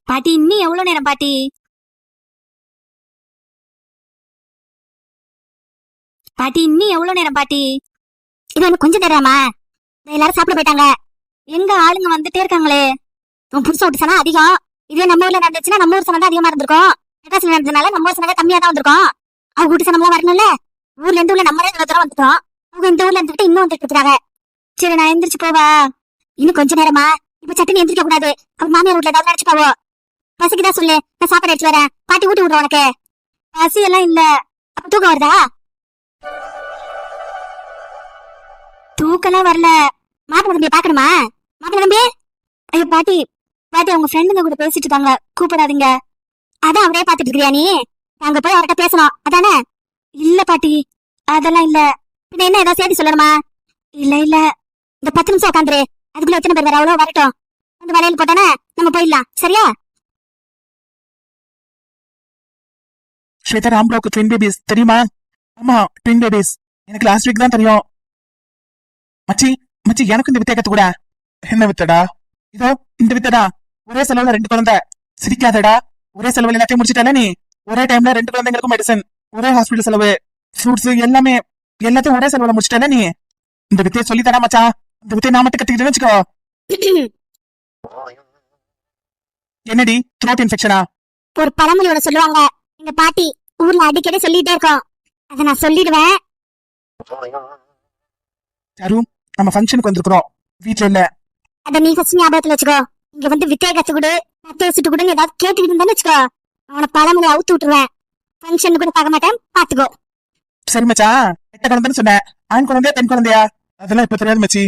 பாட்டி இன்னும் எவ்வளவு நேரம் பாட்டி? பாட்டி இன்னும் எவ்வளவு நேரம் பாட்டி? இது வந்து கொஞ்சம் தராமா? எல்லாரும் சாப்பிட போயிட்டாங்க. எங்க ஆளுங்க வந்துட்டே இருக்காங்களே. உன் புருஷ விட்டு சனா அதிகம். இதுவே நம்ம ஊர்ல நடந்துச்சுன்னா நம்ம ஊர் சனம் தான் அதிகமா இருந்திருக்கும். மெட்ராஸ்ல நடந்ததுனால நம்ம ஊர் சனம் கம்மியா தான் வந்திருக்கும். அவங்க வீட்டு சனம்லாம் வரணும்ல. ஊர்ல இருந்து உள்ள நம்மளே தூரம் வந்துட்டோம். அவங்க இந்த ஊர்ல இருந்துட்டு இன்னும் வந்துட்டு இருக்காங்க. சரி நான் எந்திரிச்சு போவா. இன்னும் கொஞ்ச நேரமா? இப்ப சட்டுன்னு எந்திரிக்க கூடாது. அவங்க மாமியார் வீட்டுல ஏதாவது நினைச்சு போவோம். பசிக்குதான் சொல்லு, நான் சாப்பாடு எடுத்து வரேன். பாட்டி ஊட்டி விடுறேன் உனக்கு. பசி எல்லாம் இல்ல. அப்ப தூக்கம் வருதா? தூக்கெல்லாம் வரல. மாப்பிள்ளை தம்பியை பாக்கணுமா? மாப்பிள்ளை தம்பி. ஐயோ பாட்டி, பாட்டி அவங்க ஃப்ரெண்டுங்க கூட பேசிட்டு இருக்காங்க, கூப்பிடாதீங்க. அதான் அவரே பாத்துட்டு இருக்கியா நீ? அங்க போய் அவர்கிட்ட பேசணும் அதானே? இல்ல பாட்டி, அதெல்லாம் இல்ல. பின்ன என்ன ஏதாவது சேர்த்து சொல்லணுமா? இல்ல இல்ல, இந்த 10 நிமிஷம் உட்காந்துரு. அதுக்குள்ள எத்தனை பேர் வேற அவ்வளோ வரட்டும். அந்த வளையல் போட்டானே நம்ம போயிடலாம், சரியா? ஸ்வேதா, ராம்ராவுக்கு ட்வின் பேபிஸ் தெரியுமா? ஆமா, ட்வின் பேபிஸ். எனக்கு லாஸ்ட் வீக் தான் தெரியும். மச்சி மச்சி, எனக்கு இந்த வித்தை கத்து கூட. என்ன வித்தடா? இதோ இந்த வித்தடா. ஒரே செலவுல 2 குழந்தை. சிரிக்காதடா. ஒரே செலவுல எல்லாத்தையும் முடிச்சிட்டால நீ. ஒரே டைம்ல 2 குழந்தைங்களுக்கும் மெடிசன், ஒரே ஹாஸ்பிட்டல் செலவு, ஃப்ரூட்ஸ் எல்லாமே, எல்லாத்தையும் ஒரே செலவுல முடிச்சிட்டால நீ. இந்த வித்தையை சொல்லி தரா மச்சா. இந்த வித்தையை நான் மட்டும் கத்துக்கிட்டேன்னு வச்சுக்கோ. என்னடி, த்ரோட் இன்ஃபெக்ஷனா? ஒரு பழமொழியோட சொல்லுவாங்க, எங்க பாட்டி ஊர்ல அடிக்கடி சொல்லிட்டே இருக்கோம். அதை நான் சொல்லிடுவேன். சாரு, நம்ம ஃபங்க்ஷனுக்கு வந்திருக்கிறோம், வீட்டுல இல்ல. அத நீ ஃபர்ஸ்ட் ஞாபகத்துல வச்சுக்கோ. இங்க வந்து வித்தைய கத்து கொடு, கத்தைய சுட்டு கொடுன்னு ஏதாவது கேட்டுக்கிட்டு இருந்தான்னு வச்சுக்கோ, அவனை பழமொழி அவுத்து விட்டுருவேன். ஃபங்க்ஷன் கூட பார்க்க மாட்டேன், பாத்துக்கோ. சரி மச்சா, 8 குழந்தைன்னு சொன்னேன். ஆண் குழந்தையா பெண் குழந்தையா? அதெல்லாம் இப்ப தெரியாது மச்சி.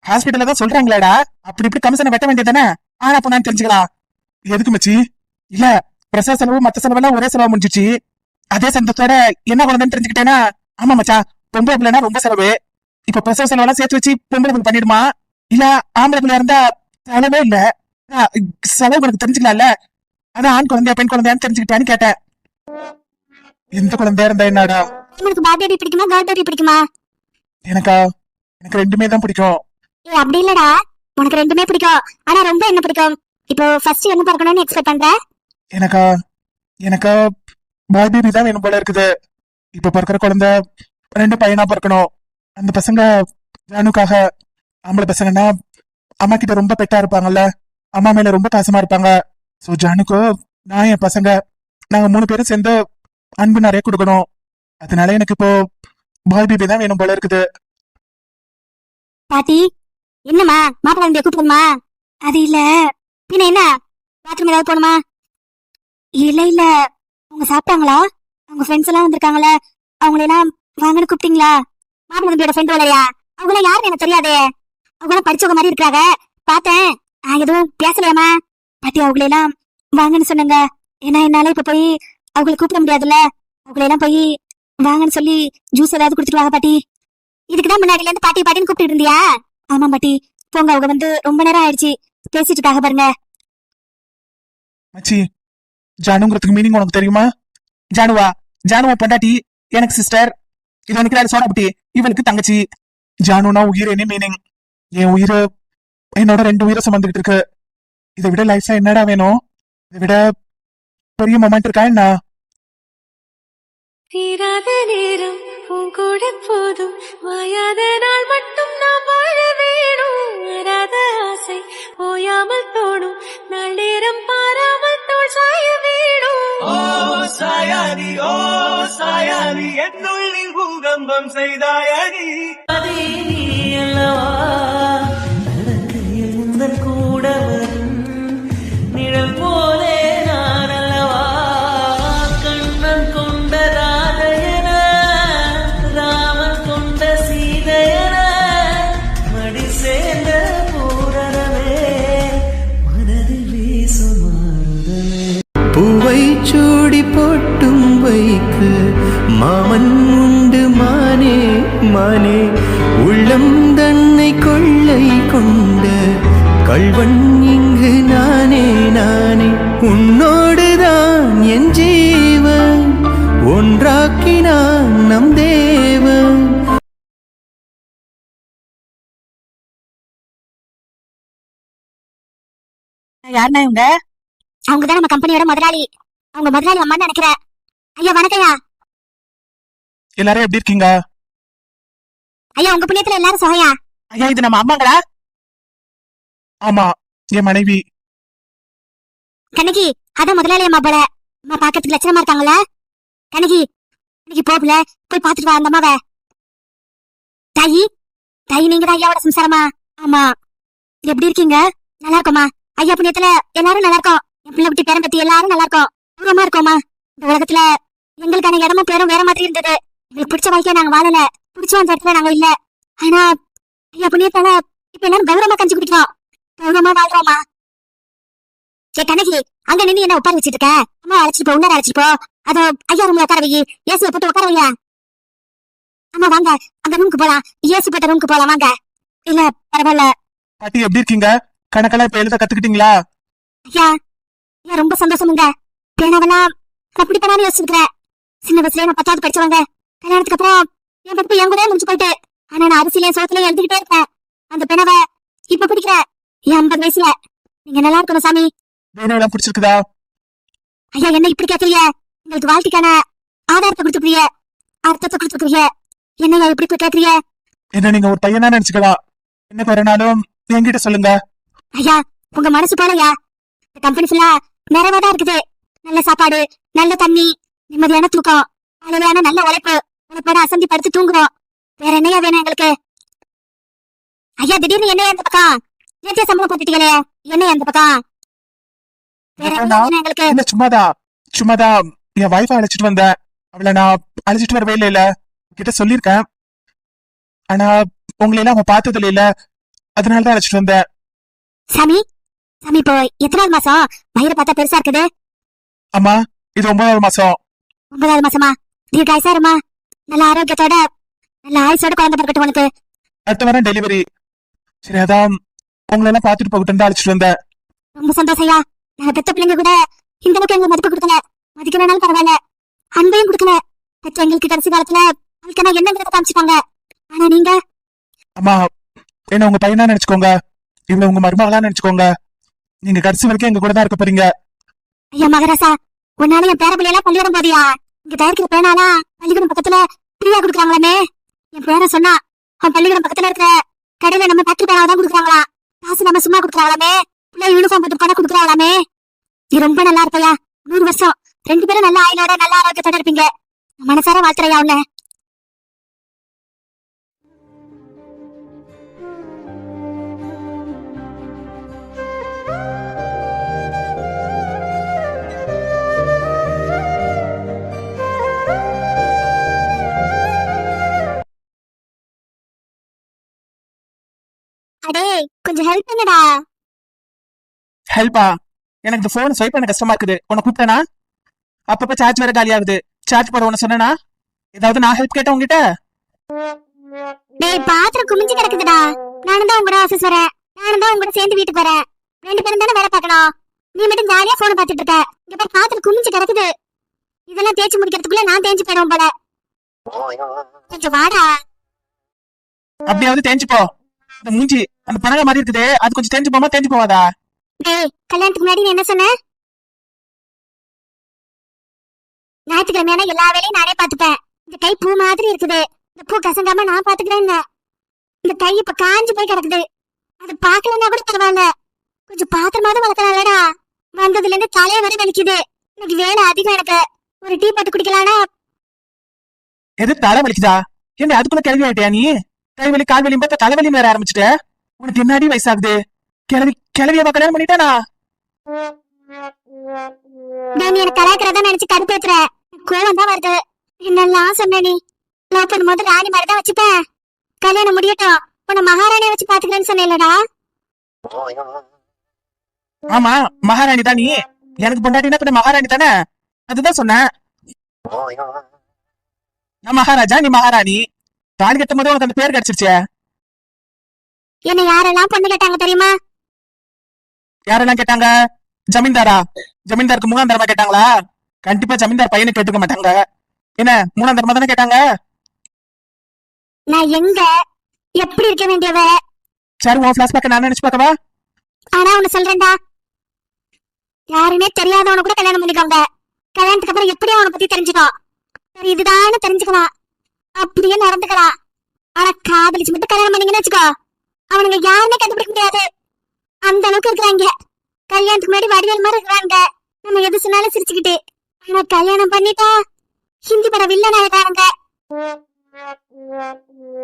ஹாஸ்பிட்டல்ல தான் சொல்றாங்களாடா. அப்படி இப்படி கமிஷனை வெட்ட வேண்டியதானே? ஆனா போனான்னு தெரிஞ்சுக்கலாம். எதுக்கு மச்சி? இல்ல, பிரசவ செலவு மத்த செலவெல்லாம் ஒரே செலவு முடிஞ்சிச்சு. அதே சந்தத்தோட என்ன குழந்தைன்னு தெரிஞ்சுக்கிட்டேன்னா, ஆமா மச்சா, பொம்பளை பிள்ளைனா ரொம்ப செலவு. இப்ப பிரசவ செலவெல்லாம் சேர்த்து வச்சு பொம்பளை பிள்ளை பண்ணிடுமா? இல்ல ஆம்பளை பிள்ளையா இருந்தா செலவே இல்ல. செலவு உனக்கு தெரிஞ்சுக்கலாம்ல. அதான் ஆண் குழந்தையா பெண் குழந்தையான்னு தெரிஞ்சுக்கிட்டான்னு கேட்டேன். எந்த குழந்தையா இருந்தா என்னடா? உங்களுக்கு பேபி பிடிக்குமா, கேர்ள் பேபி பிடிக்குமா? எனக்கு ரெண்டுமே தான் பிடிக்கும். ஏய் அப்படி இல்லடா, உனக்கு ரெண்டுமே பிடிக்கும். ஆனா ரொம்ப என்ன பிடிக்கும்? இப்போ ஃபர்ஸ்ட் என்ன பார்க்கணும்னு எக்ஸ்பெக்ட் பண்ற? எனக்கு பாய் பேபி தான் வேணும் போல இருக்குது. இப்ப பிறக்கிற குழந்தை 2 பையனா பிறக்கணும். அந்த பசங்க ஜானுக்காக. ஆம்பளை பசங்கன்னா அம்மா கிட்ட ரொம்ப பெட்டா இருப்பாங்கல்ல, அம்மா மேல ரொம்ப பாசமா இருப்பாங்க. சோ ஜானுக்கு நான் என் பசங்க நாங்க 3 பேரும் சேர்ந்து அன்பு நிறைய கொடுக்கணும். அதனால எனக்கு இப்போ பாய் பேபி தான் வேணும் போல இருக்குது. பாட்டி, என்னம்மா மாப்பிள்ளை தம்பியை கூப்பிடுமா? அது இல்ல, பின்ன என்ன, பாத்ரூம் ஏதாவது போகணுமா? இல்ல இல்ல, அவங்க சாப்பிட்டாங்களா? அவங்க ஃப்ரெண்ட்ஸ் எல்லாம் வந்திருக்காங்களே, அவங்களெல்லாம் வாங்கன்னு கூப்பிட்டீங்களா? மாப்பிள்ளை தம்பியோட ஃப்ரெண்ட் வரலையா? அவங்க யாருன்னு எனக்கு தெரியாதே. அவங்க படிச்சவங்க மாதிரி இருக்காங்க, பார்த்தேன். எதுவும் பேசலையாமா? பாட்டி அவங்களெல்லாம் வாங்கன்னு சொன்னாங்க. ஏன்னா என்னால இப்ப போய் அவங்களை கூப்பிட முடியாதுல்ல. அவங்களெல்லாம் போய் வாங்கன்னு சொல்லி ஜூஸ் ஏதாவது குடுத்துட்டு வாங்க பாட்டி. இதுக்குதான் முன்னாடில இருந்து பாட்டி பாட்டின்னு கூப்பிட்டு இருந்தியா? ஆமா பாட்டி, போங்க, அவங்க வந்து ரொம்ப நேரம் ஆயிடுச்சு, பேசிட்டு இருக்காங்க பாருங்க. மச்சி, ஜானுங்கிறதுக்கு மீனிங் உனக்கு தெரியுமா? ஜானுவா பொண்டாட்டி, எனக்கு சிஸ்டர். இது நினைக்கிறாரு சோனாபுட்டி, இவளுக்கு தங்கச்சி. ஜானுனா உயிர் என்ன மீனிங்? என் உயிர் என்னோட 2 உயிரை சுமந்துகிட்டு இருக்கு. இதை விட லைஃப்ல என்னடா வேணும்? இதை விட பெரிய மொமெண்ட் இருக்கா என்ன? தீராத நேரம் உன் கூட போதும், மாயாத நாள் மட்டும் நாம் வாழ வேணும். வராத ஆசை ஓயாமல் தோணும், நாள் நேரம் பாராமல் தோல் சாய வேணும். ஓ சாயாதி என்னுள்ளி பூகம்பம் செய்தாயடி. அதே நீ அல்லவா நடக்கையில் முந்தன் கூட வரும் நிழல் போலே நான் அல்லவா. கண்ணன் கொண்ட ராதையன, ராமன் கொண்ட சீதையன, மடி சேர்ந்த பூரணமே, மனதில் வீசுமாறுதமே. பூவை சூடி போட்டும் வைக்கு மாமன் உண்டு மானே மானே. உள்ளம் தன்னை கொள்ளை கொண்ட கள்வன் இங்கு நானே நானே. உன்னோடுதான் என் ஜீவன், ஒன்றாக்கினான் நம் தேவன். யாருன்னா இவங்க? அவங்க தான் நம்ம கம்பெனியோட முதலாளி. அவங்க முதலாளி அம்மான்னு நினைக்கிறேன். ஐயா வணக்கம்யா. எல்லாரும் எப்படி இருக்கீங்க? ஐயா உங்க புண்ணியத்துல எல்லாரும் சோயா. ஐயா இது நம்ம அம்மாங்களா? ஆமா, என் மனைவி. கண்ணகி அதான் முதலாளி அம்மா போல. அம்மா பாக்கிறதுக்கு லட்சணமா இருக்காங்களா? கண்ணகி கண்ணகி போகல, போய் பாத்துட்டு வா அந்த அம்மாவை. தாயி தாயி நீங்க தான் ஐயாவோட சம்சாரமா? ஆமா. எப்படி இருக்கீங்க? நல்லா இருக்கோமா. ஐயா புண்ணியத்துல எல்லாரும் நல்லா இருக்கோம். என் பிள்ளை விட்டு பேரம் பத்தி எல்லாரும் நல்லா இருக்கோம். தூரமா இருக்கோமா. இந்த உலகத்துல எங்களுக்கான இடமும் பேரும் வேற மாதிரி இருந்தது. எங்களுக்கு பிடிச்ச வாழ்க்கைய நாங்க வாழல. பிடிச்ச அந்த இடத்துல நாங்க இல்ல. ஆனா ஐயா புண்ணியத்தால இப்ப எல்லாரும் கௌரவமா கஞ்சி குடிக்கிறோம். கௌரவமா வாழ்றோமா. சே கண்ணகி அங்க நின்று என்ன உட்கார வச்சிட்டு இருக்க? அம்மா அழைச்சிட்டு போ, உள்ளார அழைச்சிட்டு போ. அதோ ஐயா ரூம்ல உட்கார வை. ஏசியை போட்டு உட்கார வையா. அம்மா வாங்க அந்த ரூமுக்கு போலாம். ஏசி போட்ட ரூமுக்கு போலாம் வாங்க. இல்ல பரவாயில்ல. பாட்டி எப்படி இருக்கீங்க? கணக்கெல்லாம் இப்ப எழுத கத்துக்கிட்டீங்களா? ஐயா ஐயா ரொம்ப சந்தோஷமுங்க. பேனாவெல்லாம் அப்படி பண்ணாலும் யோசிச்சுக்கிறேன். சின்ன வயசுல நான் 10வது படிச்சவங்க. கல்யாணத்துக்கு அப்புறம் என் படிப்பு என் கூட முடிஞ்சு போயிட்டு. ஆனா நான் அரிசியிலையும் சோத்துலயும் எழுதிக்கிட்டே இருக்கேன். அந்த பேனாவை இப்ப பிடிக்கிறேன் என் 50 வயசுல. நீங்க நல்லா இருக்கணும் சாமி. வேணும் எல்லாம் பிடிச்சிருக்குதா? ஐயா என்ன இப்படி கேட்கறீங்க? உங்களுக்கு வாழ்க்கைக்கான ஆதாரத்தை கொடுத்துக்கிறீங்க, அர்த்தத்தை கொடுத்துக்கிறீங்க. என்னையா இப்படி போய் கேட்கறீங்க? என்ன நீங்க ஒரு பையனா நினைச்சுக்கலாம். என்ன வரனாலும் என்கிட்ட சொல்லுங்க. ஐயா உங்க மனசு போலயா. இந்த கம்பெனி ஃபுல்லா நிறைவாதான் இருக்குது. நல்ல சாப்பாடு, நல்ல தண்ணி, நிம்மதியான தூக்கம், அளவையான நல்ல உழைப்பு. உழைப்போட அசந்தி படுத்து தூங்குறோம். வேற என்னையா வேணும் எங்களுக்கு? ஐயா திடீர்னு என்னையா இந்த பக்கம்? நேத்திய சம்பளம் போட்டுட்டீங்களே என்னையா இந்த பக்கம்? வேற என்ன வேணும் எங்களுக்கு? இல்ல சும்மாதான் என் வைஃபை அழைச்சிட்டு வந்தேன். அவளை நான் அழைச்சிட்டு வரவே இல்ல கிட்ட சொல்லிருக்கேன். ஆனா உங்களை எல்லாம் அவன் பார்த்ததுல இல்ல, அதனாலதான் அழைச்சிட்டு வந்தேன். சாமி சாமி இப்போ எத்தனாவது மாசம்? வயிறு பார்த்தா பெருசா இருக்குது. அம்மா இது 9வது மாசம். 9வது மாசமா? தீர்காயுசாருமா. நல்ல ஆரோக்கியத்தோட நல்ல ஆயுசோட குழந்தை பிறக்கட்டும் உனக்கு. அடுத்த வாரம் டெலிவரி. சரி அதான் உங்களை எல்லாம் பாத்துட்டு போகட்டும் அழைச்சிட்டு வந்தேன். ரொம்ப சந்தோஷம்யா. நாங்க பெத்த பிள்ளைங்க கூட இந்த அளவுக்கு எங்களுக்கு மதிப்பு கொடுக்கல. மதிக்கணும்னாலும் பரவாயில்ல, அன்பையும் கொடுக்கல. பெற்ற எங்களுக்கு கடைசி காலத்துல அதுக்கு நான் என்னங்கிறத காமிச்சுட்டாங்க. ஆனா நீங்க அம்மா என்ன உங்க பையனா நினைச்சுக்கோங்க, இவ்வளவு உங்க மருமகளா நினைச்சுக்கோங்க. நீங்க கடைசி வரைக்கும் எங்க கூட தான் இருக்க போறீங்க. ஐயா மகராசா, உன்னால என் பேர பிள்ளையெல்லாம் பள்ளிக்கூடம் போதியா? இங்க தயாரிக்கிற பேனாலா பள்ளிக்கூடம் பக்கத்துல ஃப்ரீயா கொடுக்குறாங்களாமே. என் பேர சொன்னா அவன் பள்ளிக்கூடம் பக்கத்துல இருக்கிற கடையில நம்ம ஃபேக்டரி பேனாவை தான் கொடுக்குறாங்களா. காசு நம்ம சும்மா கொடுக்குறாங்களாமே. பிள்ளை யூனிஃபார்ம் போட்டு பணம் கொடுக்குறாங்களாமே. நீ ரொம்ப நல்லா இருப்பையா. 100 வருஷம் 2 பேரும் நல்ல ஆயுளோட நல்ல ஆரோக்கியத்தோட இருப்பீங்க. மனசார வாழ்த்துறையா உன்ன. அடே கொஞ்சம் ஹெல்ப் பண்ணுடா. ஹெல்ப்பா? எனக்கு இந்த போன் ஸ்வைப் பண்ண கஷ்டமா இருக்குது. உன்னை கூப்பிட்டேனா? அப்பப்ப சார்ஜ் வேற காலி ஆகுது. சார்ஜ் போட உன சொன்னா ஏதாவது நான் ஹெல்ப் கேட்டேன் உங்ககிட்ட? டேய் பாத்திரம் குமிஞ்சு கிடக்குதுடா. நானும் தான் உங்களோட ஆபீஸ் வரேன். நானும் தான் உங்களோட சேர்ந்து வீட்டுக்கு வரேன். 2 பேரும் தானே வேலை பார்க்கணும். நீ மட்டும் ஜாலியா போன் பார்த்துட்டு இருக்க. இங்க பாரு பாத்திரம் குமிஞ்சு கிடக்குது. இதெல்லாம் தேய்ச்சி முடிக்கிறதுக்குள்ள நான் தேய்ச்சி போயிடுவோம் போல. கொஞ்சம் வாடா. அப்படியாவது தேஞ்சு போ. இந்த மூஞ்சி அந்த பனக மாதிரி இருக்குது, அது கொஞ்சம் தேஞ்சு போமா தேஞ்சு போவாதா? டேய் கல்யாணத்துக்கு முன்னாடி நீ என்ன சொன்ன? ஞாயிற்றுக்கிழமையான எல்லா வேலையும் நானே பாத்துப்பேன். இந்த கை பூ மாதிரி இருக்குது. இந்த பூ கசங்காம நான் பாத்துக்கிறேன். இந்த கை இப்ப காஞ்சு போய் கிடக்குது. அது பாக்கலன்னா கூட பரவாயில்ல, கொஞ்சம் பாத்திரமாவது வளர்க்கலாம்லடா. வந்ததுல இருந்து தலைய வரை வலிக்குது. இன்னைக்கு வேலை அதிகம் எனக்கு. ஒரு டீ போட்டு குடிக்கலானா? எது தலை வலிக்குதா? ஏன் அதுக்குள்ள கிளவி ஆயிட்டியா நீ? கை வலி கால் வலி பார்த்தா தலைவலி வேற ஆரம்பிச்சுட்ட. உனக்கு என்னடி வயசாகுது? கிளவியவா கல்யாணம் பண்ணிட்டானா? நீ எனக்கு கலாய்க்கிறதா நினைச்சு கருப்பேத்துற. கோவம் தான் வருது. என்னெல்லாம் சொன்ன நீ? நான் போது ராணி மாதிரிதான் வச்சுப்பேன். கல்யாணம் முடியட்டும் உன்னை மகாராணியை வச்சு பாத்துக்கிறேன்னு சொன்னேன்லடா. ஆமா மகாராணி தான் நீ. எனக்கு பொண்டாட்டினா கூட மகாராணி தானே. அதுதான் சொன்னேன். நான் மகாராஜா, நீ மகாராணி. தாலி கட்டும் போது உனக்கு அந்த பேர் கிடைச்சிருச்சே. என்ன யாரெல்லாம் பொண்ணு கேட்டாங்க தெரியுமா? யாரெல்லாம் கேட்டாங்க? ஜமீன்தாரா? ஜமீன்தாருக்கு 3ஆம் தரமா கேட்டாங்களா? கண்டிப்பா ஜமீன்தார் பையனை கேட்டுக்க மாட்டாங்க. என்ன 3ஆம் தரமா தானே கேட்டாங்க? நான் எங்க எப்படி இருக்க வேண்டியவ? சரி உன் பிளாஷ்பேக்க நான் நினைச்சு பார்க்கவா? ஆனா ஒண்ணு சொல்றேன்டா. யாருன்னே தெரியாதவன கூட கல்யாணம் பண்ணிக்கோங்க. கல்யாணத்துக்கு அப்புறம் எப்படியும் அவனை பத்தி தெரிஞ்சுக்கோ. சரி, இதுதானே தெரிஞ்சுக்கலாம், அப்படியே நடந்துக்கலாம். ஆனா காதலிச்சு மட்டும் கல்யாணம் பண்ணீங்கன்னு வச்சுக்கோ, அவனுங்க யாருமே கண்டுபிடிக்க முடியாது. அந்த அளவுக்கு இருக்கிறாங்க. கல்யாணத்துக்கு முன்னாடி வடிவேல் மாதிரி இருக்கிறாங்க. நம்ம எது சொன்னாலும் சிரிச்சுக்கிட்டு. ஆனா கல்யாணம் பண்ணிட்டா ஹிந்தி பட வில்லன் ஆயிடுறாங்க.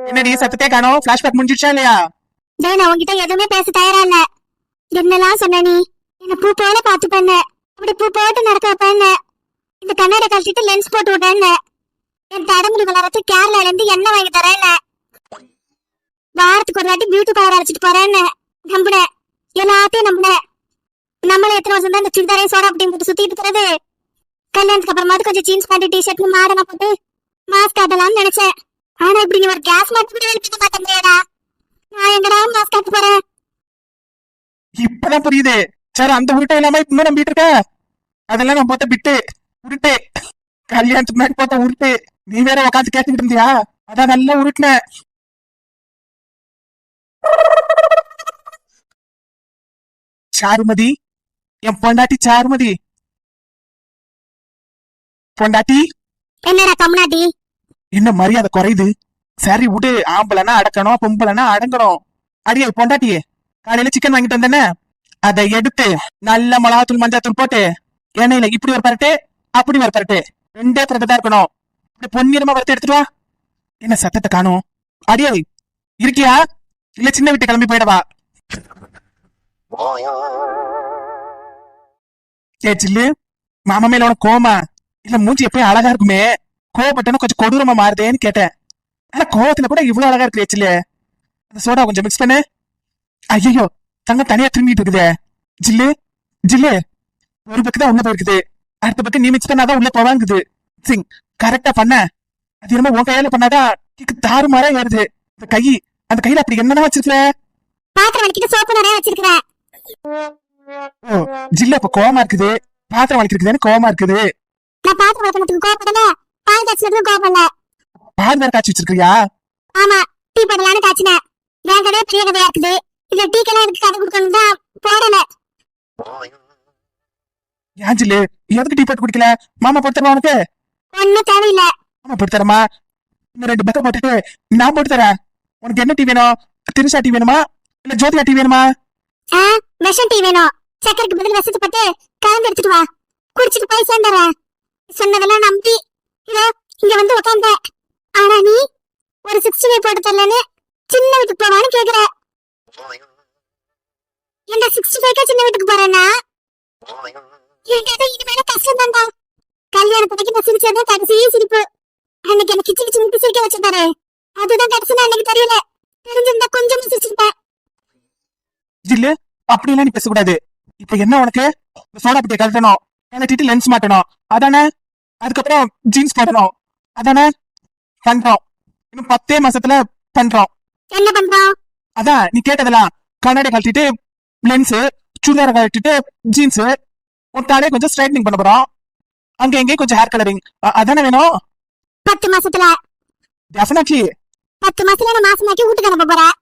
என்னடி சத்தத்தே காணோம்? பிளாஷ்பேக் முடிஞ்சிடுச்சா இல்லையா? நான் உங்ககிட்ட எதுவுமே பேச தயாரா இல்ல. என்னெல்லாம் சொன்ன நீ? என்ன பூ போல பாத்து பண்ண, அப்படி பூ போட்டு நடக்க வைப்பேன்ன, இந்த கண்ணாடி கழட்டிட்டு லென்ஸ் போட்டு விட்டேன்னு, என் தடமுடி வளரத்து கேரளால இருந்து எண்ணெய் வாங்கி தரேன்னு, வாரத்துக்கு ஒரு வாட்டி பியூட்டி பார்லர் அழைச்சிட்டு போறேன்னு நம்பினேன். எல்லாத்தையும் நம்பினேன். நம்மள எத்தனை வருஷம் தான் இந்த சுடிதாரையும் சோடா அப்படின்னு போட்டு சுத்திட்டு இருக்கிறது. கல்யாணத்துக்கு அப்புறமாவது கொஞ்சம் ஜீன்ஸ் பேண்ட் டிஷர்ட் மாடனா போட்டு மாஸ்க் காட்டலாம்னு நினைச்சேன். ஆனா இப்படி நீ ஒரு கேஸ் மாட்டு கூட எழுப்பிக்க மாட்டேன் முடியாதா? நான் எங்கடா மாஸ்க் காட்ட போறேன்? இப்பதான் புரியுது. சரி, அந்த உருட்டை இல்லாம இன்னும் நம்பிட்டு இருக்க. அதெல்லாம் நான் போட்ட பிட்டு உருட்டு, கல்யாணத்துக்கு முன்னாடி போட்ட உருட்டு. நீ வேற உட்காந்து கேட்டுக்கிட்டு இருந்தியா? அதான் நல்லா உருட்டுன. சாருமதி, என் பொண்டாட்டி சாருமதி. பொண்டாட்டி என்னடா கம்னாட்டி? என்ன மரியாதை குறையுது? சரி விடு, ஆம்பளைனா அடக்கணும், பொம்பளைனா அடங்கணும். அடியே பொண்டாட்டியே, காலையில சிக்கன் வாங்கிட்டு வந்தேன்னு அதை எடுத்து நல்ல மிளகாத்தூள் மஞ்சாத்தூள் போட்டு எண்ணெயில இப்படி ஒரு பரட்டு அப்படி ஒரு பரட்டு, ரெண்டே பரட்டு தான் இருக்கணும். அப்படி பொன்னிறமா வறுத்து எடுத்துட்டு வா. என்ன சத்தத்தை காணும்? அடியே இருக்கியா இல்ல சின்ன வீட்டு கிளம்பி போயிடவா? ஏ சில்லு, மாமா மேல உனக்கு கோவமா? இல்ல மூஞ்சி எப்பயும் அழகா இருக்குமே, கோவப்பட்டனா கொஞ்சம் கொடூரமா மாறுதேன்னு கேட்டேன். ஆனா கோவத்துல கூட இவ்வளவு அழகா இருக்கு சில்லு. அந்த சோடா கொஞ்சம் மிக்ஸ் பண்ணு. ஐயோ, தங்கம் தனியா திரும்பிட்டு இருக்குதே. ஜில்லு ஜில்லு, ஒரு பக்கம் தான் உள்ள போயிருக்குது, அடுத்த பக்கம் நீ மிக்ஸ் பண்ணாதான் உள்ள போவாங்குது. சிங் கரெக்டா பண்ண. அது என்னமோ உன் கையால பண்ணாதான் கிக்கு தாறுமாறா ஏறுது. அந்த கை, அந்த கையில அப்படி என்னதான் வச்சிருக்க? பாத்திரம் வலிக்கிட்டு சோப்பு நிறைய வச்சிருக்கிறேன். ஓ, ஜில்லு அப்ப கோவமா இருக்குது, பாத்திரம் வலிக்கிறதுன்னு கோவமா இருக்குது. நான் பாத்திரம் வளர்க்கறதுக்கு கோவப்படல, பால் காய்ச்சலுக்கு கோவப்படல. பால் வேற காய்ச்சி வச்சிருக்கியா? ஆமா, டீ போடலான்னு காய்ச்சினேன். என் கடை பெரிய கதையா இருக்குது. இந்த டீக்கெல்லாம் எனக்கு கடை கொடுக்கணும் தான் போடல. ஏன் ஜில்லு, எதுக்கு டீ போட்டு குடிக்கல? மாமா போட்டு தரமா உனக்கு? ஒன்னும் தேவையில்லை. மாமா போட்டு தரமா? இன்னும் 2 பக்கம் போட்டுட்டு நான் போட்டு தரேன். உனக்கு என்ன டீ வேணும்? திருஷா டீ வேணுமா இல்ல ஜோதிகா டீ வேணுமா? விஷம் டீ வேணும். சக்கரைக்கு பதில் விஷத்தை போட்டு கலந்து எடுத்துட்டு வா, குடிச்சிட்டு போய் சேர்ந்துறேன். சொன்னதெல்லாம் நம்பி இதோ இங்க வந்து உட்காந்த. ஆனா நீ ஒரு 65 போட்டு தரலன்னு சின்ன வீட்டுக்கு போவான்னு கேக்குற. இந்த 65க்கு சின்ன வீட்டுக்கு போறேன்னா இனிமேல கஷ்டம் தான்டா. கல்யாணத்துக்கு நான் சிரிச்சதே கடைசி சிரிப்பு. அன்னைக்கு எனக்கு கிச்சு கிச்சு முட்டு சிரிக்க வச்சிருந்தாரு, அதுதான் கடைசி எனக்கு தெரியல. தெரிஞ்சிருந்தா கொஞ்சம் சிரிச்சிருப்பேன். ஜில்லு, அப்படி எல்லாம் நீ பேசக்கூடாது. இப்ப என்ன உனக்கு? சோடா பட்டியை கழட்டணும், கழட்டிட்டு லென்ஸ் மாட்டணும் அதானே? அதுக்கப்புறம் ஜீன்ஸ் போடணும் அதானே? பண்றோம், இன்னும் 10 மாசத்துல பண்றோம். என்ன பண்றோம்? அதான் நீ கேட்டதெல்லாம். கண்ணாடி கழட்டிட்டு லென்ஸ், சுடிதார கழட்டிட்டு ஜீன்ஸ், ஒரு தாலே கொஞ்சம் ஸ்ட்ரைட்னிங் பண்ண போறோம். அங்க எங்கே கொஞ்சம் ஹேர் கலரிங், அதானே வேணும்? 10 மாசத்துல? டெஃபினெட்லி 10 மாசத்துல நான் மாசமாக்கி வீட்டுக்கு அனுப்ப போறேன்.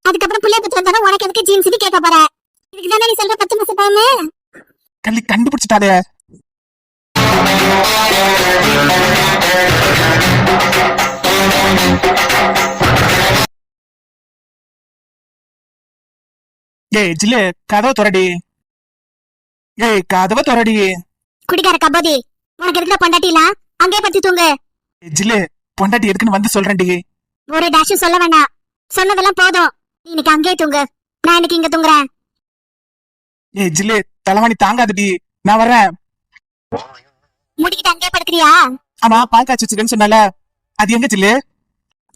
அதுக்கப்புறம் பிள்ளை பத்து வந்தாலும் உனக்கு எதுக்கு ஜீன்ஸ் கேட்க போறேன். இதுக்கு தானே நீ சொல்ற 10 மாசம் டைம்? கள்ளி கண்டுபிடிச்சிட்டாலே. ஏய் ஜில்லு, கதவை திறடி. ஏய் கதவை திறடி. குடிக்கார கபோதி, உனக்கு எதுக்குல பொண்டாட்டில அங்கே பத்தி தூங்கு. ஏய் ஜில்லு, பொண்டாட்டி எதுக்குன்னு வந்து சொல்றேன்டி. ஒரு டாஷும் சொல்ல வேண்டாம், சொன்னதெல்லாம் போதும். நீ இன்னைக்கு அங்கே தூங்கு, நான் இன்னைக்கு இங்க தூங்குறேன். ஏய் ஜில்லு, தலைவாணி தாங்காதடி, நான் வரேன். முடிக்கிட்டு அங்கே படுக்கிறியா? ஆமா, பால் காய்ச்சி வச்சிருக்கேன்னு சொன்னால, அது எங்க ஜில்லு?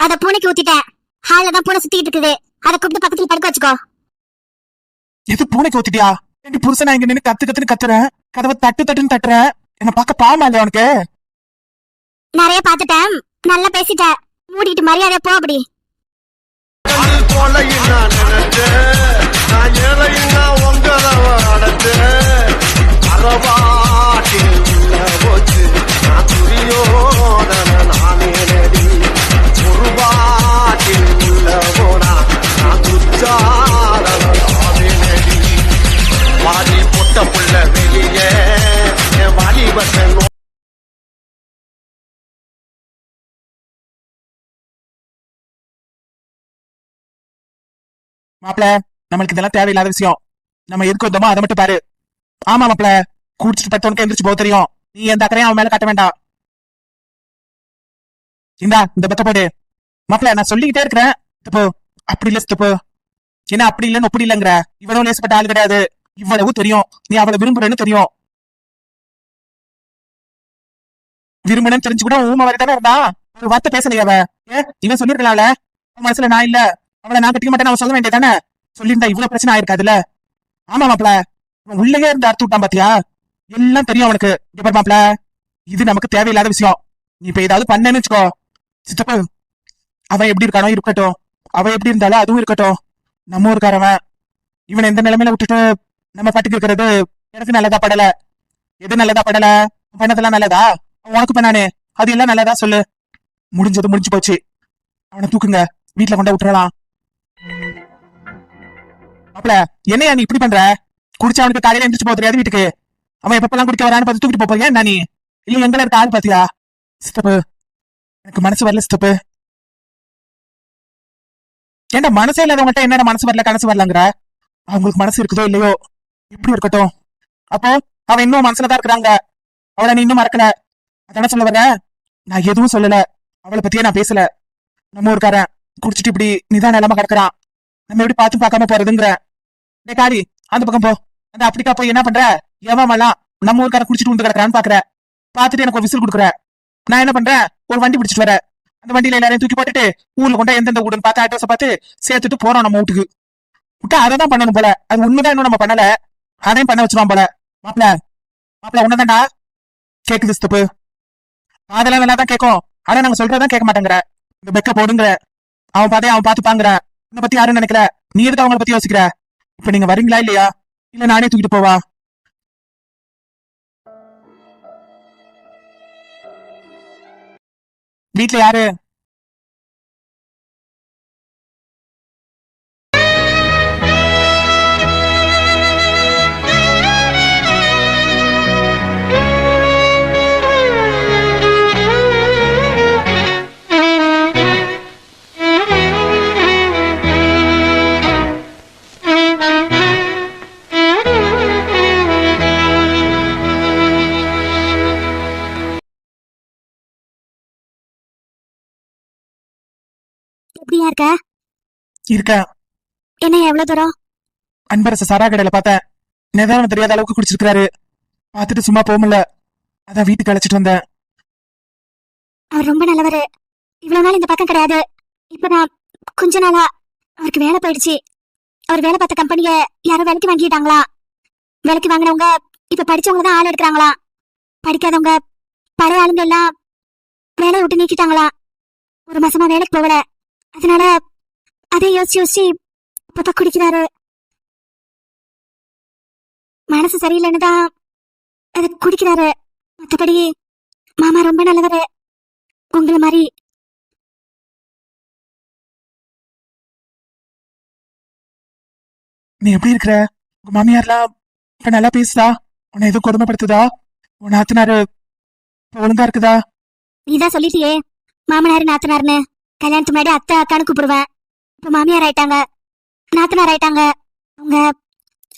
அத பூனைக்கு ஊத்திட்டேன். ஹால்ல தான் பூனை சுத்திட்டு இருக்குது, அதை கூப்பிட்டு பக்கத்துல படுக்க வச்சுக்கோ. எது பூனைக்கு ஊத்திட்டியா? ரெண்டு புருஷனா இங்க நின்னு கத்து கத்துன்னு கத்துறேன், கதவை தட்டு தட்டுன்னு தட்டுறேன். என்ன பார்க்க பாவமா இல்லையா உனக்கு? நிறைய பாத்துட்டேன், நல்லா பேசிட்ட, மூடிட்டு மரியாதை போ. அப்படி பொட்ட புள்ள மாப்பிள, நம்மளுக்கு இதெல்லாம் தேவையில்லாத விஷயம். நம்ம எதுக்கு வந்தோமோ அதை மட்டும் பாரு. ஆமா மாப்பிள, குடிச்சிட்டு பத்தவனுக்கு எந்திரிச்சு போக தெரியும். நீ எந்த அக்கறையும் அவன் மேல கட்ட வேண்டாம். இந்தா இந்த பத்த போடு. மாப்பிள, நான் சொல்லிக்கிட்டே இருக்கிறேன். தப்பு அப்படி இல்ல தப்பு. என்ன அப்படி இல்லன்னு ஒப்படி இல்லங்கிற? இவ்வளவு லேசப்பட்ட ஆள் கிடையாது. இவ்வளவு தெரியும். நீ அவளை விரும்புறேன்னு தெரியும். விரும்புன்னு தெரிஞ்சு கூட ஊமை வரை தானே இருந்தா. ஒரு வார்த்தை பேசலையா அவ? இவன் சொல்லிருக்கலாம்ல, அவன் மனசுல நான் இல்ல, அவளை நான் கட்டிக்க மாட்டேன்னு அவன் சொல்ல வேண்டியதானே. சொல்லியிருந்தா இவ்வளவு பிரச்சனை ஆயிருக்காதுல்ல. ஆமா மாப்பிள, அவன் உள்ளே இருந்து அறுத்து விட்டான் பாத்தியா? எல்லாம் தெரியும் அவனுக்கு. இங்க பாரு மாப்பிள, இது நமக்கு தேவையில்லாத விஷயம். நீ இப்ப ஏதாவது பண்ணேன்னு வச்சுக்கோ. சித்தப்பா, அவன் எப்படி இருக்கானோ இருக்கட்டும். அவன் எப்படி இருந்தாலும் அதுவும் இருக்கட்டும். நம்ம ஊருக்காரவன். இவன் எந்த நிலைமையில விட்டுட்டு நம்ம பாட்டுக்கு இருக்கிறது எனக்கு நல்லதா படல. எது நல்லதா படல? பண்ணதெல்லாம் நல்லதா? உனக்கு பண்ணானே அது எல்லாம் நல்லதா சொல்லு. முடிஞ்சது முடிஞ்சு போச்சு. அவனை தூக்குங்க, வீட்டுல கொண்டு விட்டுறலாம். அப்பல என்னையா நீ இப்படி பண்ற? குடிச்சு அவனுக்கு காலையில எந்திரிச்சு போக தெரியாது வீட்டுக்கு. அவன் எப்பப்பெல்லாம் குடிக்க வரான்னு பார்த்து தூக்கிட்டு போறியா என்ன நீ? இல்ல எங்களை இருக்க ஆள் பாத்தியா? சித்தப்பு, எனக்கு மனசு வரல சித்தப்பு. ஏன்டா மனசே இல்லாதவங்கள்ட்ட என்னடா மனசு வரல கனசு வரலங்கிற? அவங்களுக்கு மனசு இருக்குதோ இல்லையோ, இப்படி இருக்கட்டும். அப்போ அவன் இன்னும் மனசுலதான் இருக்கிறாங்க. அவளை நீ இன்னும் மறக்கல, அதான சொல்ல வர? நான் எதுவும் சொல்லல, அவளை பத்தியே நான் பேசல. நம்ம ஊருக்காரன் குடிச்சிட்டு இப்படி நிதான இல்லாம கிடக்குறான். நம்ம எப்படி பார்த்து பார்க்காம போறதுங்கிற? டே காரி, அந்த பக்கம் போ. அந்த அப்படிக்கா போய் என்ன பண்ற? எவமெல்லாம் நம்ம ஊருக்காரன் குடிச்சிட்டு வந்து கிடக்குறான்னு பாக்குற. பாத்துட்டு எனக்கு ஒரு விசில் கொடுக்குற. நான் என்ன பண்றேன்? ஒரு வண்டி பிடிச்சிட்டு வர. அந்த வண்டியில எல்லாரையும் தூக்கி போட்டுட்டு ஊர்ல கொண்டா எந்தெந்த ஊடுன்னு பார்த்து அட்ரஸை பார்த்து சேர்த்துட்டு போறோம் நம்ம வீட்டுக்கு. விட்டா அதை தான் பண்ணணும் போல. அது உண்மைதான், இன்னும் நம்ம பண்ணல. அதையும் பண்ண வச்சிருவான் போல. மாப்பிள மாப்பிள உன்னதான்டா கேக்குது ஸ்தப்பு. அதெல்லாம் நல்லா தான் கேட்கும். ஆனா நாங்க சொல்றதான் கேட்க மாட்டேங்கிற. இந்த பெக்க போடுங்கிற. அவன் பாதையை அவன் பார்த்து பாங்குற. உன்னை பத்தி யாரும் நினைக்கல. நீ எதுக்கு அவங்கள பத்தி யோசிக்கிற? இப்ப நீங்க வரீங்களா இல்லையா? இல்ல நானே தூக்கிட்டு போவா? வீட்டுல யாரு? எப்படியா இருக்க? இருக்க. என்ன எவ்வளவு தூரம்? அன்பரச சாரா கடையில பார்த்தேன். நிதானம் தெரியாத அளவுக்கு குடிச்சிருக்காரு. பார்த்துட்டு சும்மா போகல, அதான் வீட்டுக்கு அழைச்சிட்டு வந்தேன். அவர் ரொம்ப நல்லவரு. இவ்வளவு நாள் இந்த பக்கம் கிடையாது. இப்பதான் கொஞ்ச நாளா அவருக்கு வேலை போயிடுச்சு. அவர் வேலை பார்த்த கம்பெனிய யாரோ வேலைக்கு வாங்கிட்டாங்களா? வேலைக்கு வாங்கினவங்க இப்ப படிச்சவங்க தான் ஆள் எடுக்கிறாங்களா? படிக்காதவங்க பழைய ஆளுங்க எல்லாம் வேலையை விட்டு நீக்கிட்டாங்களா? ஒரு மாசமா வேலைக்கு போகல. அதனால அதை யோசிச்சு யோசிச்சு இப்பதான் குடிக்கிறாரு. மனசு சரியில்லைன்னு தான் அது குடிக்கிறாரு. மத்தபடி மாமா ரொம்ப நல்லவரு. உங்களை மாதிரி. நீ எப்படி இருக்கிற? உங்க மாமியார்லாம் இப்ப நல்லா பேசுதா? உன்னை எதுவும் கொடுமைப்படுத்துதா? உன் நாத்தனாரு இப்ப ஒழுங்கா இருக்குதா? நீதான் சொல்லிட்டியே மாமனாரு நாத்தனாருன்னு. கல்யாணத்துக்கு முன்னாடி அத்தை அக்கான்னு கூப்பிடுவேன். இப்ப மாமியார் ஆயிட்டாங்க, நாத்தனார் ஆயிட்டாங்க. அவங்க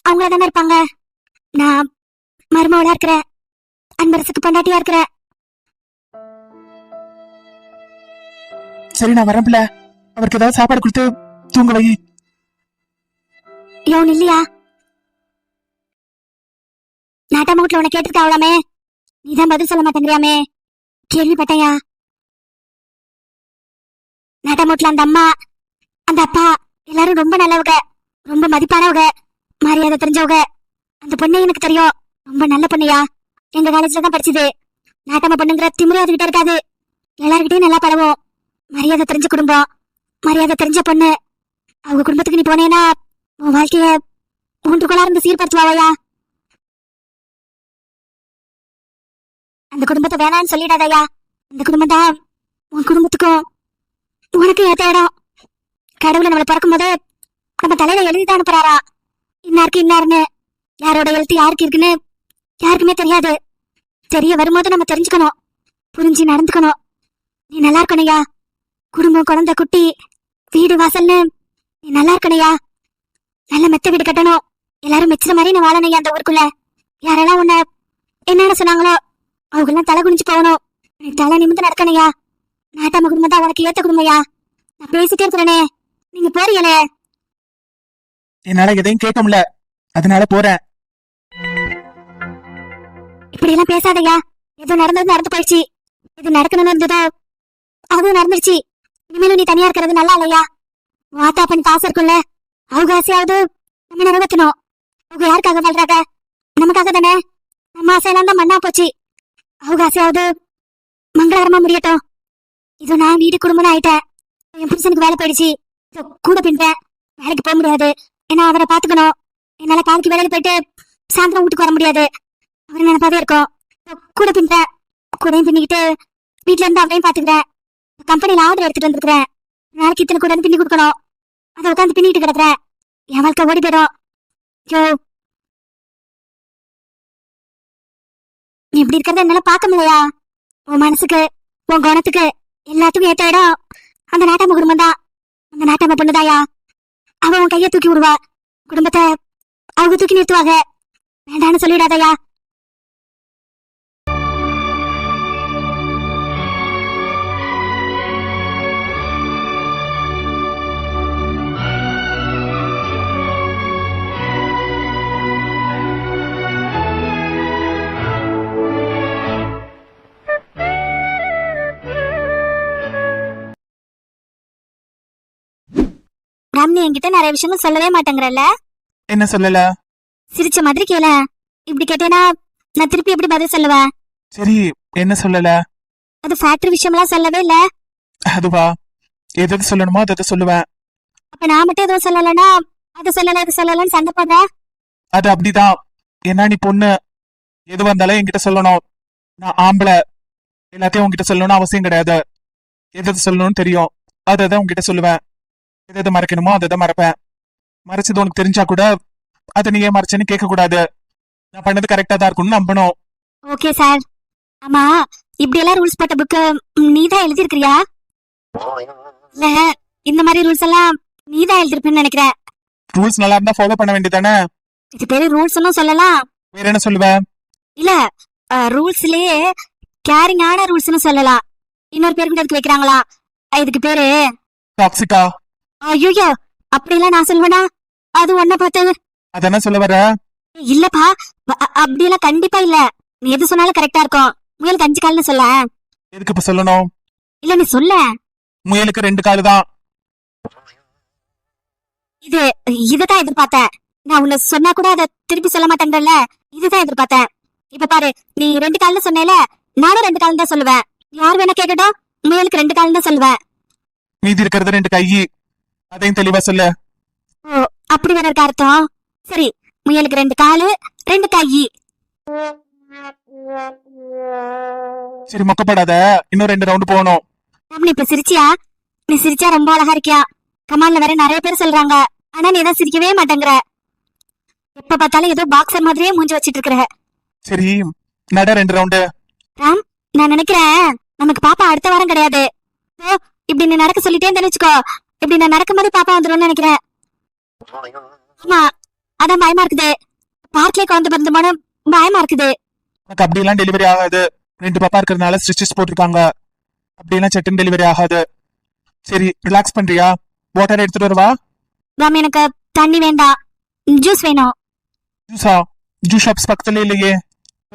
அவங்கள தானே இருப்பாங்க. நான் மருமவளா இருக்கிறேன். அன்பரசுக்கு பொண்டாட்டியா இருக்கிறேன். சரி நான் வரேன் பிள்ளை. அவருக்கு ஏதாவது சாப்பாடு கொடுத்து தூங்க வை. யோன் இல்லையா? நாட்டாம வீட்டுல உன்னை கேட்டுருக்கா அவளாமே. நீதான் பதில் சொல்ல மாட்டேங்கிறியாமே. கேள்விப்பட்டையா? நாட்டாம வீட்டுல அந்த அம்மா அந்த அப்பா எல்லாரும் ரொம்ப நல்லவங்க, ரொம்ப மதிப்பானவங்க, மரியாதை தெரிஞ்சவங்க. அந்த பொண்ணு எனக்கு தெரியும். ரொம்ப நல்ல பொண்ணையா. எங்க காலேஜ்ல தான் படிச்சது. நாட்டாம பொண்ணுங்கிற திமிரு அதுகிட்ட இருக்காது. எல்லார்கிட்டையும் நல்லா பழகும். மரியாதை தெரிஞ்ச குடும்பம், மரியாதை தெரிஞ்ச பொண்ணு. அவங்க குடும்பத்துக்கு நீ போனேன்னா உன் வாழ்க்கைய ஊன்றுகோலா இருந்து சீர்படுத்துவாவையா? அந்த குடும்பத்தை வேணான்னு சொல்லிடாதயா. அந்த குடும்பம் தான் உன் குடும்பத்துக்கும் உனக்கு ஏத்த இடம். கடவுளை நம்மளை பிறக்கும் போது நம்ம தலையில எழுதிதான் அனுப்புறாரா, இன்னாருக்கு இன்னாருன்னு. யாரோட எழுத்து யாருக்கு இருக்குன்னு யாருக்குமே தெரியாது. தெரிய வரும்போது நம்ம தெரிஞ்சுக்கணும், புரிஞ்சு நடந்துக்கணும். நீ நல்லா இருக்கணையா. குடும்பம், குழந்தை, குட்டி, வீடு, வாசல்னு நீ நல்லா இருக்கணையா. நல்ல மெத்த வீடு கட்டணும், எல்லாரும் மெச்சுற மாதிரி நான் வாழணும் அந்த ஊருக்குள்ள. யாரெல்லாம் உன்ன என்னென்ன சொன்னாங்களோ அவங்க எல்லாம் தலை குனிஞ்சு போகணும். எனக்கு தலை நிமிந்து நடக்கணையா. நாட்டாம குடும்பம் தான் உனக்கு ஏத்த குடும்பம்யா. நான் பேசிட்டே இருக்கிறேனே, நீங்க போறீங்களே. என்னால எதையும் கேட்க முடியல, அதனால போறேன். இப்படி எல்லாம் பேசாதயா. ஏதோ நடந்தது நடந்து போயிடுச்சு. இது நடக்கணும்னு இருந்ததோ அதுவும் நடந்துருச்சு. இனிமேலும் நீ தனியா இருக்கிறது நல்லா இல்லையா. வாத்தா பண்ணி காசு இருக்குல்ல, அவங்க ஆசையாவது நம்ம நிறைவேற்றணும். அவங்க யாருக்காக வாழ்றாங்க? நமக்காக தானே. நம்ம ஆசையெல்லாம் தான் மண்ணா போச்சு. அவங்க ஆசையாவது மங்களகரமா முடியட்டும். இது நான் வீடு குடும்பம் ஆயிட்டேன். என் புருஷனுக்கு வேலை போயிடுச்சு. இதோ கூட பின்றேன். வேலைக்கு போக முடியாது, ஏன்னா அவரை பாத்துக்கணும். என்னால காலைக்கு வேலையில போயிட்டு சாயந்தரம் வீட்டுக்கு வர முடியாது. அவரை நினைப்பாவே இருக்கும். கூட பின்றேன், கூடையும் பின்னிக்கிட்டு வீட்டுல இருந்து அவரையும் பாத்துக்கிறேன். கம்பெனில ஆர்டர் எடுத்துட்டு வந்துருக்கிறேன். நாளைக்கு இத்தனை கூட பின்னி கொடுக்கணும். அதை உட்காந்து பின்னிட்டு கிடக்குறேன். என் வாழ்க்கை ஓடி போயிடும். ஐயோ, நீ இப்படி இருக்கிறத என்னால பார்க்க முடியலையா. உன் மனசுக்கு உன் குணத்துக்கு எல்லாத்துக்கும் ஏத்த இடம் அந்த நாட்டாம குடும்பம் தான். அந்த நாட்டாம பொண்ணுதாயா. அவ உன் கையை தூக்கி விடுவா, குடும்பத்தை அவங்க தூக்கி நிறுத்துவாங்க. வேண்டான்னு சொல்லிடாதயா. ராம், என்கிட்ட நிறைய விஷயங்கள் சொல்லவே மாட்டேங்கிறல்ல. என்ன சொல்லல? சிரிச்ச மாதிரி கேள. இப்படி கேட்டேனா நான் திருப்பி எப்படி பதில் சொல்லுவேன்? சரி, என்ன சொல்லல? அது ஃபேக்டரி விஷயம்லாம் சொல்லவே இல்ல. அதுவா, எது சொல்லணுமோ அதை சொல்லுவேன். அப்ப நான் மட்டும் எதுவும் சொல்லலன்னா அது சொல்லல இது சொல்லலன்னு சண்டை போடுற. அது அப்படிதான். என்ன நீ பொண்ணு, எது வந்தாலும் என்கிட்ட சொல்லணும். நான் ஆம்பளை, எல்லாத்தையும் உங்ககிட்ட சொல்லணும்னு அவசியம் கிடையாது. எது சொல்லணும்னு தெரியும், அதை உங்ககிட்ட சொல்லுவேன். எதை மறைக்கணுமோ அதை மறைப்பேன். மறைச்சது உனக்கு தெரிஞ்சா கூட அதை நீ ஏன் மறைச்சேன்னு கேட்க கூடாது. நான் பண்ணது கரெக்டா தான் இருக்கும்னு நம்பணும். Okay sir. ஆமா, இப்படி எல்லாம் ரூல்ஸ் போட்ட புக்கு நீதான் எழுதிருக்கிறியா? இல்ல, இந்த மாதிரி ரூல்ஸ் எல்லாம் நீதான் எழுதிருப்பேன்னு நினைக்கிறேன். ரூல்ஸ் நல்லா இருந்தா ஃபாலோ பண்ண வேண்டியதானே. இது பேரு ரூல்ஸ்னு சொல்லலாம். வேற என்ன சொல்லுவேன்? இல்ல, ரூல்ஸ்லயே கேரிங்கான ரூல்ஸ்னு சொல்லலாம். இன்னொரு பேர் கூட அதுக்கு வைக்கிறாங்களா, இதுக்கு பேரு டாக்ஸிகா. ஐயோ, அப்படி எல்லாம் நான் சொல்லுவேனா? அது ஒன்ன பார்த்து அதான சொல்ல வர? இல்லப்பா, அப்படி எல்லாம் கண்டிப்பா இல்ல. நீ எது சொன்னாலும் கரெக்டா இருக்கும். முயலுக்கு 5 கால்னு சொல்ல. எதுக்கு இப்ப சொல்லணும்? இல்ல, நீ சொல்ல. முயலுக்கு 2 காலு தான். இதுதான் எதிர்பார்த்தேன். நான் உன்னை சொன்னா கூட அதை திருப்பி சொல்ல மாட்டேங்கல்ல, இதுதான் எதிர்பார்த்தேன். இப்ப பாரு, நீ 2 கால்னு சொன்னேல, நானும் 2 கால் தான் சொல்லுவேன். யார் வேணா கேட்கட்டும், முயலுக்கு 2 கால் தான் சொல்லுவேன். மீதி இருக்கிறது 2 கை, அதையும் தெளிவா சொல்ல. ஓ, அப்படி வேற இருக்க அர்த்தம். சரி, முயலுக்கு 2 காலு 2 கை. சரி, மொக்கப்படாத, இன்னும் 2 ரவுண்டு போகணும். நீ இப்ப சிரிச்சியா? நீ சிரிச்சா ரொம்ப அழகா இருக்கியா. கமால்ல வேற நிறைய பேர் சொல்றாங்க, ஆனா நீ தான் சிரிக்கவே மாட்டேங்கிற. எப்ப பார்த்தாலும் ஏதோ பாக்ஸர் மாதிரியே மூஞ்சி வச்சிட்டு இருக்கிற. சரி, நட 2 ரவுண்டு. ராம், நான் நினைக்கிறேன் நமக்கு பாப்பா அடுத்த வாரம் கிடையாது. இப்படி நீ நடக்க சொல்லிட்டே வச்சுக்கோ, இப்படி நான் நடக்கும் போது பாப்பா வந்துடும் நினைக்கிறேன். ஆமா, அதான் பயமா இருக்குது. பார்க்லயே குழந்தை பிறந்தமான பயமா இருக்குது. உனக்கு அப்படி எல்லாம் டெலிவரி ஆகாது. 2 பாப்பா இருக்கிறதுனால ஸ்டிச்சஸ் போட்டிருக்காங்க. அப்படி எல்லாம் சட்டன் டெலிவரி ஆகாது. சரி, ரிலாக்ஸ் பண்றியா? வாட்டர் எடுத்துட்டு வரவா? ராம், எனக்கு தண்ணி வேண்டாம், ஜூஸ் வேணும். ஜூஸா? ஜூஸ் ஷாப்ஸ் பக்கத்துல இல்லையே.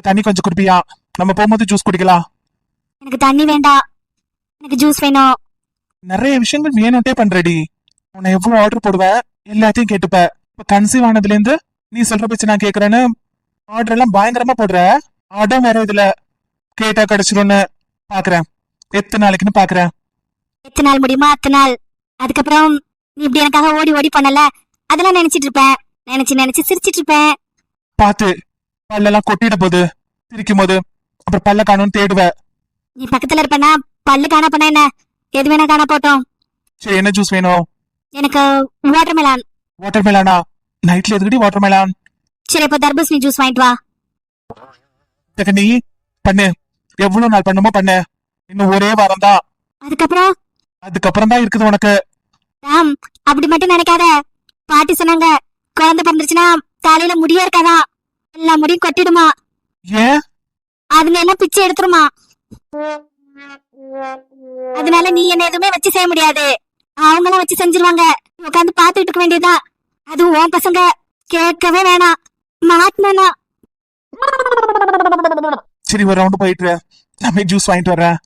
தண்ணி கொஞ்சம் குடிப்பியா? நம்ம போகும்போது ஜூஸ் குடிக்கலாம். எனக்கு தண்ணி வேண்டாம், எனக்கு ஜூஸ் வேணும். நிறைய விஷயங்கள் வேணும்ட்டே பண்றடி. உன்னை எவ்வளவு ஆர்டர் போடுவேன், எல்லாத்தையும் கேட்டுப்ப. இப்ப கன்சீவ் ஆனதுல இருந்து நீ சொல்ற பேச்சு நான் கேக்குறேன்னு ஆர்டர் எல்லாம் பயங்கரமா போடுற. ஆர்டர் வேற இதுல கேட்டா கிடைச்சிரும்னு பாக்குறேன். எத்தனை நாளைக்குன்னு பாக்குறேன். எத்தனை நாள் முடியுமா அத்தனை நாள். அதுக்கப்புறம் நீ இப்படி எனக்காக ஓடி ஓடி பண்ணல, அதெல்லாம் நினைச்சிட்டு இருப்பேன். நினைச்சு சிரிச்சிட்டு இருப்பேன். பாத்து, பல்லெல்லாம் கொட்டிட போது சிரிக்கும் போது. அப்புறம் பல்ல காணும்னு தேடுவ. நீ பக்கத்துல இருப்பேன்னா பல்லு காணா பண்ண என்ன, எது வேணா காணா போட்டோம். சரி, என்ன ஜூஸ் வேணும்? எனக்கு வாட்டர் மெலான். வாட்டர் மெலானா? நைட்ல எதுக்கடி வாட்டர் மெலான்? சரி, இப்ப தர்பூசணி ஜூஸ் வாங்கிட்டு வா. நீ பண்ணு, எவ்வளவு நாள் பண்ணுமோ பண்ணு. இன்னும் ஒரே வாரம் தான். அதுக்கப்புறம் தான் இருக்குது உனக்கு. ராம், அப்படி மட்டும் நினைக்காத. பாட்டி சொன்னாங்க, குழந்தை பிறந்துருச்சுன்னா தலையில முடியா இருக்காதான், எல்லா முடியும் கொட்டிடுமா, ஏன்? அதுங்க எல்லாம் பிச்சை எடுத்துருமா. அதனால நீ என்ன எதுவுமே வச்சு செய்ய முடியாது, அவங்களாம் வச்சு செஞ்சிருவாங்க. உட்காந்து பாத்துட்டு இருக்க வேண்டியதுதான். அதுவும் உன் பசங்க கேட்கவே வேணாம். மாட்டினா சரி, ஒரு ரவுண்டு போயிட்டு நான் போய் ஜூஸ் வாங்கிட்டு வர்றேன்.